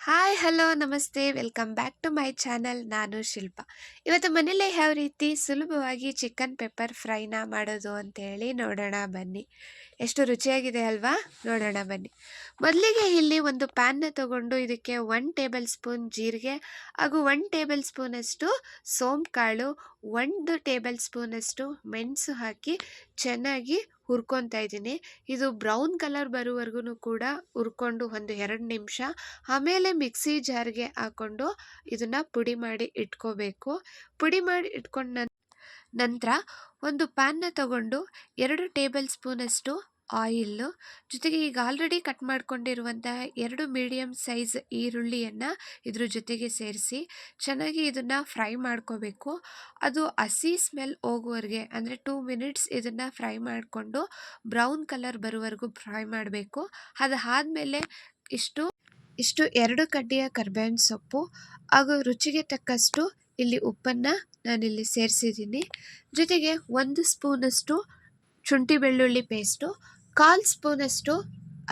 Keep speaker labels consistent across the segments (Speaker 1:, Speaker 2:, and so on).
Speaker 1: Hi hello ನಮಸ್ತೆ welcome back to my channel. ನಾನು ಶಿಲ್ಪ. ಇವತ್ತು ಮನೇಲೆ ಯಾವ ರೀತಿ ಸುಲಭವಾಗಿ ಚಿಕನ್ ಪೆಪ್ಪರ್ ಫ್ರೈನ ಮಾಡೋದು ಅಂತ ಹೇಳಿ ನೋಡೋಣ ಬನ್ನಿ. ಎಷ್ಟು ರುಚಿಯಾಗಿದೆ ಅಲ್ವಾ? ನೋಡೋಣ ಬನ್ನಿ. ಮೊದಲಿಗೆ ಇಲ್ಲಿ ಒಂದು ಪ್ಯಾನ್ನ ತಗೊಂಡು ಇದಕ್ಕೆ 1 ಟೇಬಲ್ ಸ್ಪೂನ್ ಜೀರಿಗೆ ಹಾಗೂ 1 ಟೇಬಲ್ ಸ್ಪೂನಷ್ಟು ಸೋಂಪು ಕಾಳು, 1 ಟೇಬಲ್ ಸ್ಪೂನಷ್ಟು ಮೆಣಸು ಹಾಕಿ ಚೆನ್ನಾಗಿ ಹುರ್ಕೊತಾ ಇದ್ದೀನಿ. ಇದು ಬ್ರೌನ್ ಕಲರ್ ಬರುವವರೆಗೂ ಕೂಡ ಹುರ್ಕೊಂಡು ಒಂದು 2 ನಿಮಿಷ ಆಮೇಲೆ ಮಿಕ್ಸಿ ಜಾರ್ಗೆ ಹಾಕೊಂಡು ಇದನ್ನ ಪುಡಿ ಮಾಡಿ ಇಟ್ಕೋಬೇಕು. ಪುಡಿ ಮಾಡಿ ಇಟ್ಕೊಂಡ ನಂತರ ಒಂದು ಪ್ಯಾನ್ನ ತಗೊಂಡು 2 ಟೇಬಲ್ ಸ್ಪೂನಷ್ಟು ಆಯಿಲ್ಲು ಜೊತೆಗೆ ಈಗ ಆಲ್ರೆಡಿ ಕಟ್ ಮಾಡ್ಕೊಂಡಿರುವಂತಹ 2 ಮೀಡಿಯಮ್ ಸೈಜ್ ಈರುಳ್ಳಿಯನ್ನು ಇದ್ರ ಜೊತೆಗೆ ಸೇರಿಸಿ ಚೆನ್ನಾಗಿ ಇದನ್ನು ಫ್ರೈ ಮಾಡ್ಕೋಬೇಕು. ಅದು ಹಸಿ ಸ್ಮೆಲ್ ಹೋಗುವವರೆಗೆ ಅಂದರೆ 2 ಮಿನಿಟ್ಸ್ ಇದನ್ನು ಫ್ರೈ ಮಾಡಿಕೊಂಡು ಬ್ರೌನ್ ಕಲರ್ ಬರುವವರೆಗೂ ಫ್ರೈ ಮಾಡಬೇಕು. ಅದಾದಮೇಲೆ ಇಷ್ಟು 2 ಕಡ್ಡಿಯ ಕರ್ಬೇವಿನ ಸೊಪ್ಪು ಹಾಗೂ ರುಚಿಗೆ ತಕ್ಕಷ್ಟು ಇಲ್ಲಿ ಉಪ್ಪನ್ನು ನಾನಿಲ್ಲಿ ಸೇರಿಸಿದ್ದೀನಿ. ಜೊತೆಗೆ 1 ಸ್ಪೂನಷ್ಟು ಶುಂಠಿ ಬೆಳ್ಳುಳ್ಳಿ ಪೇಸ್ಟು, 1/4 ಸ್ಪೂನಷ್ಟು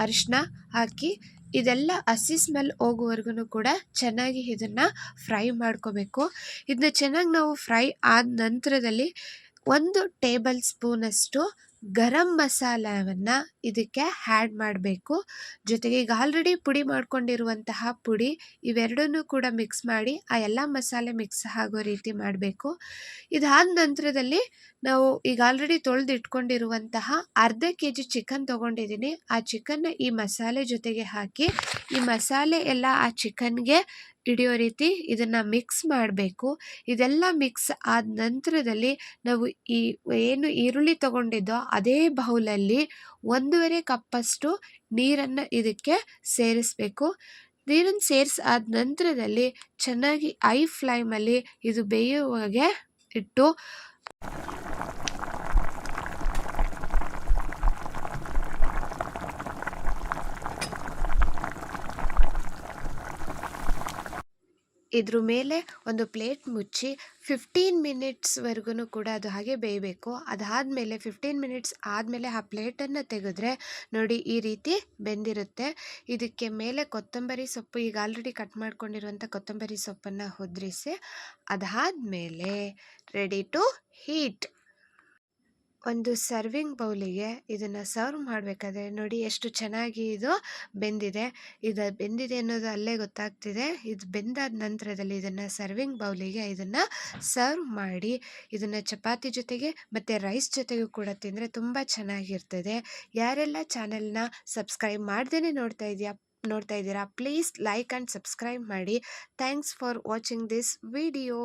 Speaker 1: ಅರಿಶಿನ ಹಾಕಿ ಇದೆಲ್ಲ ಹಸಿ ಸ್ಮೆಲ್ ಹೋಗುವವರೆಗೂ ಕೂಡ ಚೆನ್ನಾಗಿ ಇದನ್ನು ಫ್ರೈ ಮಾಡ್ಕೋಬೇಕು. ಇದನ್ನ ಚೆನ್ನಾಗಿ ನಾವು ಫ್ರೈ ಆದ ನಂತರದಲ್ಲಿ 1 ಟೇಬಲ್ ಸ್ಪೂನಷ್ಟು ಗರಂ ಮಸಾಲವನ್ನು ಇದಕ್ಕೆ ಆ್ಯಡ್ ಮಾಡಬೇಕು. ಜೊತೆಗೆ ಈಗ ಆಲ್ರೆಡಿ ಪುಡಿ ಮಾಡ್ಕೊಂಡಿರುವಂತಹ ಪುಡಿ ಇವೆರಡನ್ನೂ ಕೂಡ ಮಿಕ್ಸ್ ಮಾಡಿ ಆ ಎಲ್ಲ ಮಸಾಲೆ ಮಿಕ್ಸ್ ಆಗೋ ರೀತಿ ಮಾಡಬೇಕು. ಇದಾದ ನಂತರದಲ್ಲಿ ನಾವು ಈಗ ಆಲ್ರೆಡಿ ತೊಳೆದು ಇಟ್ಕೊಂಡಿರುವಂತಹ ಅರ್ಧ kg ಚಿಕನ್ ತೊಗೊಂಡಿದ್ದೀನಿ. ಆ ಚಿಕನ್ನ ಈ ಮಸಾಲೆ ಜೊತೆಗೆ ಹಾಕಿ ಈ ಮಸಾಲೆ ಎಲ್ಲ ಆ ಚಿಕನ್ಗೆ ಹಿಡಿಯೋ ರೀತಿ ಇದನ್ನು ಮಿಕ್ಸ್ ಮಾಡಬೇಕು. ಇದೆಲ್ಲ ಮಿಕ್ಸ್ ಆದ ನಂತರದಲ್ಲಿ ನಾವು ಏನು ಈರುಳ್ಳಿ ತೊಗೊಂಡಿದ್ದೋ ಅದೇ ಬೌಲಲ್ಲಿ 1.5 ಕಪ್ಪಷ್ಟು ನೀರನ್ನು ಇದಕ್ಕೆ ಸೇರಿಸಬೇಕು. ನೀರನ್ನು ಸೇರಿಸಾದ ನಂತರದಲ್ಲಿ ಚೆನ್ನಾಗಿ ಹೈ ಫ್ಲೇಮಲ್ಲಿ ಇದು ಬೇಯುವಾಗೆ ಇಟ್ಟು ಇದ್ರ ಮೇಲೆ ಒಂದು ಪ್ಲೇಟ್ ಮುಚ್ಚಿ 15 ಮಿನಿಟ್ಸ್ವರೆಗೂ ಕೂಡ ಅದು ಹಾಗೆ ಬೇಯಬೇಕು. ಅದಾದಮೇಲೆ 15 ಮಿನಿಟ್ಸ್ ಆದಮೇಲೆ ಆ ಪ್ಲೇಟನ್ನು ತೆಗೆದ್ರೆ ನೋಡಿ ಈ ರೀತಿ ಬೆಂದಿರುತ್ತೆ. ಇದಕ್ಕೆ ಮೇಲೆ ಕೊತ್ತಂಬರಿ ಸೊಪ್ಪು ಈಗ ಆಲ್ರೆಡಿ ಕಟ್ ಮಾಡ್ಕೊಂಡಿರುವಂಥ ಕೊತ್ತಂಬರಿ ಸೊಪ್ಪನ್ನು ಉದುರಿಸಿ ಅದಾದಮೇಲೆ ರೆಡಿ ಟು ಹೀಟ್ ಒಂದು ಸರ್ವಿಂಗ್ ಬೌಲಿಗೆ ಇದನ್ನು ಸರ್ವ್ ಮಾಡಬೇಕಾದ್ರೆ ನೋಡಿ ಎಷ್ಟು ಚೆನ್ನಾಗಿ ಇದು ಬೆಂದಿದೆ. ಇದು ಬೆಂದಿದೆ ಅನ್ನೋದು ಅಲ್ಲೇ ಗೊತ್ತಾಗ್ತಿದೆ. ಇದು ಬೆಂದಾದ ನಂತರದಲ್ಲಿ ಇದನ್ನು ಸರ್ವಿಂಗ್ ಬೌಲಿಗೆ ಇದನ್ನು ಸರ್ವ್ ಮಾಡಿ ಇದನ್ನು ಚಪಾತಿ ಜೊತೆಗೆ ಮತ್ತು ರೈಸ್ ಜೊತೆಗೂ ಕೂಡ ತಿಂದರೆ ತುಂಬ ಚೆನ್ನಾಗಿರ್ತದೆ. ಯಾರೆಲ್ಲ ಚಾನೆಲ್ನ ಸಬ್ಸ್ಕ್ರೈಬ್ ಮಾಡ್ದೇ ನೋಡ್ತಾ ಇದ್ದೀರಾ ಪ್ಲೀಸ್ ಲೈಕ್ ಆ್ಯಂಡ್ ಸಬ್ಸ್ಕ್ರೈಬ್ ಮಾಡಿ. Thanks for watching this video.